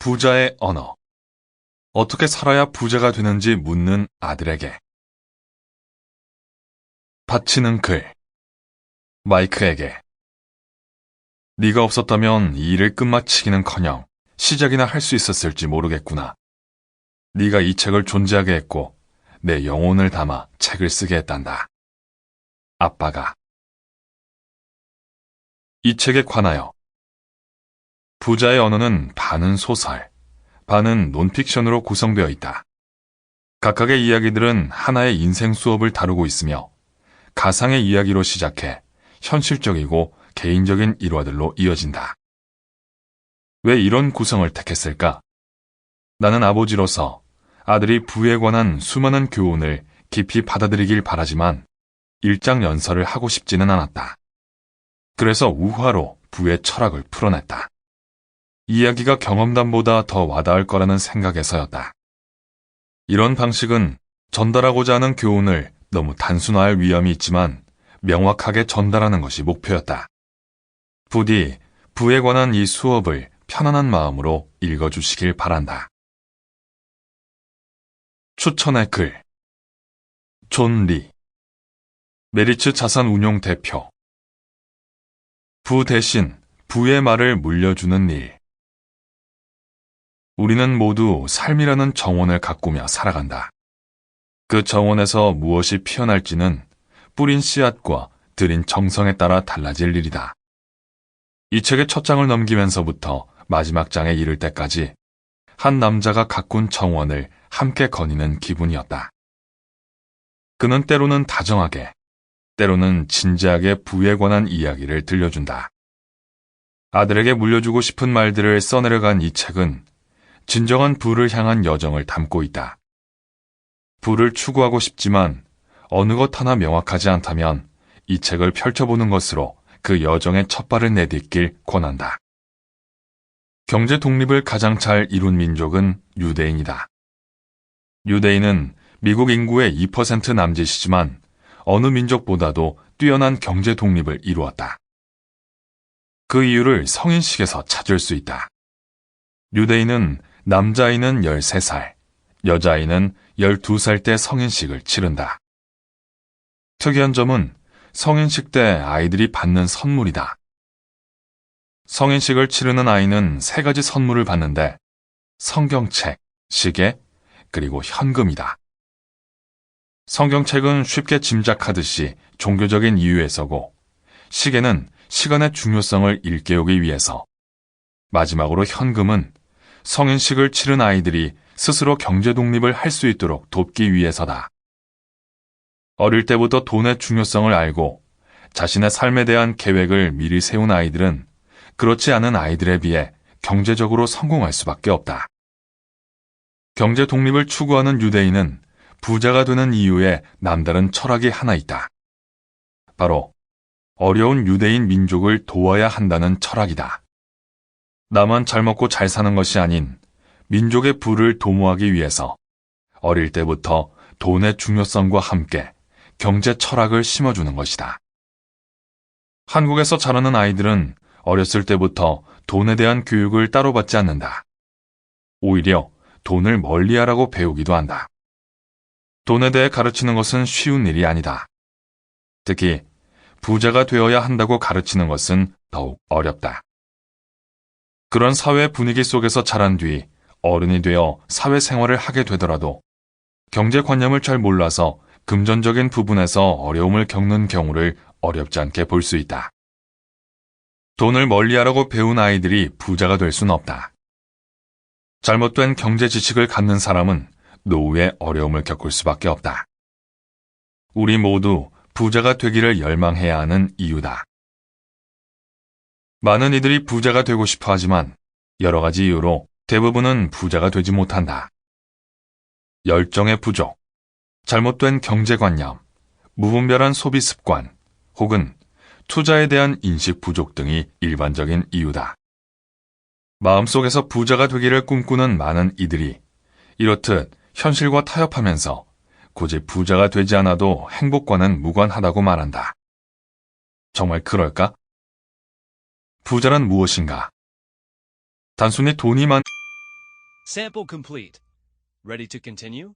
부자의 언어. 어떻게 살아야 부자가 되는지 묻는 아들에게. 바치는 글. 마이크에게. 네가 없었다면 이 일을 끝마치기는커녕 시작이나 할 수 있었을지 모르겠구나. 네가 이 책을 존재하게 했고 내 영혼을 담아 책을 쓰게 했단다. 아빠가. 이 책에 관하여. 부자의 언어는 반은 소설, 반은 논픽션으로 구성되어 있다. 각각의 이야기들은 하나의 인생 수업을 다루고 있으며 가상의 이야기로 시작해 현실적이고 개인적인 일화들로 이어진다. 왜 이런 구성을 택했을까? 나는 아버지로서 아들이 부에 관한 수많은 교훈을 깊이 받아들이길 바라지만 일장연설을 하고 싶지는 않았다. 그래서 우화로 부의 철학을 풀어냈다. 이야기가 경험담보다 더 와닿을 거라는 생각에서였다. 이런 방식은 전달하고자 하는 교훈을 너무 단순화할 위험이 있지만 명확하게 전달하는 것이 목표였다. 부디 부에 관한 이 수업을 편안한 마음으로 읽어주시길 바란다. 추천의 글. 존 리. 메리츠 자산운용 대표. 부 대신 부의 말을 물려주는 일. 우리는 모두 삶이라는 정원을 가꾸며 살아간다. 그 정원에서 무엇이 피어날지는 뿌린 씨앗과 들인 정성에 따라 달라질 일이다. 이 책의 첫 장을 넘기면서부터 마지막 장에 이를 때까지 한 남자가 가꾼 정원을 함께 거니는 기분이었다. 그는 때로는 다정하게, 때로는 진지하게 부에 관한 이야기를 들려준다. 아들에게 물려주고 싶은 말들을 써내려간 이 책은 진정한 부를 향한 여정을 담고 있다. 부를 추구하고 싶지만 어느 것 하나 명확하지 않다면 이 책을 펼쳐보는 것으로 그 여정의 첫발을 내딛길 권한다. 경제 독립을 가장 잘 이룬 민족은 유대인이다. 유대인은 미국 인구의 2% 남짓이지만 어느 민족보다도 뛰어난 경제 독립을 이루었다. 그 이유를 성인식에서 찾을 수 있다. 유대인은 남자아이는 13살, 여자아이는 12살 때 성인식을 치른다. 특이한 점은 성인식 때 아이들이 받는 선물이다. 성인식을 치르는 아이는 3가지 선물을 받는데 성경책, 시계, 그리고 현금이다. 성경책은 쉽게 짐작하듯이 종교적인 이유에서고 시계는 시간의 중요성을 일깨우기 위해서, 마지막으로 현금은 성인식을 치른 아이들이 스스로 경제 독립을 할 수 있도록 돕기 위해서다. 어릴 때부터 돈의 중요성을 알고 자신의 삶에 대한 계획을 미리 세운 아이들은 그렇지 않은 아이들에 비해 경제적으로 성공할 수밖에 없다. 경제 독립을 추구하는 유대인은 부자가 되는 이유에 남다른 철학이 하나 있다. 바로 어려운 유대인 민족을 도와야 한다는 철학이다. 나만 잘 먹고 잘 사는 것이 아닌 민족의 부를 도모하기 위해서 어릴 때부터 돈의 중요성과 함께 경제 철학을 심어주는 것이다. 한국에서 자라는 아이들은 어렸을 때부터 돈에 대한 교육을 따로 받지 않는다. 오히려 돈을 멀리하라고 배우기도 한다. 돈에 대해 가르치는 것은 쉬운 일이 아니다. 특히 부자가 되어야 한다고 가르치는 것은 더욱 어렵다. 그런 사회 분위기 속에서 자란 뒤 어른이 되어 사회생활을 하게 되더라도 경제관념을 잘 몰라서 금전적인 부분에서 어려움을 겪는 경우를 어렵지 않게 볼 수 있다. 돈을 멀리하라고 배운 아이들이 부자가 될 수는 없다. 잘못된 경제 지식을 갖는 사람은 노후에 어려움을 겪을 수밖에 없다. 우리 모두 부자가 되기를 열망해야 하는 이유다. 많은 이들이 부자가 되고 싶어 하지만 여러 가지 이유로 대부분은 부자가 되지 못한다. 열정의 부족, 잘못된 경제관념, 무분별한 소비 습관, 혹은 투자에 대한 인식 부족 등이 일반적인 이유다. 마음속에서 부자가 되기를 꿈꾸는 많은 이들이 이렇듯 현실과 타협하면서 굳이 부자가 되지 않아도 행복과는 무관하다고 말한다. 정말 그럴까? 부자란 무엇인가? 단순히 돈이 많 Sample complete. Ready to continue?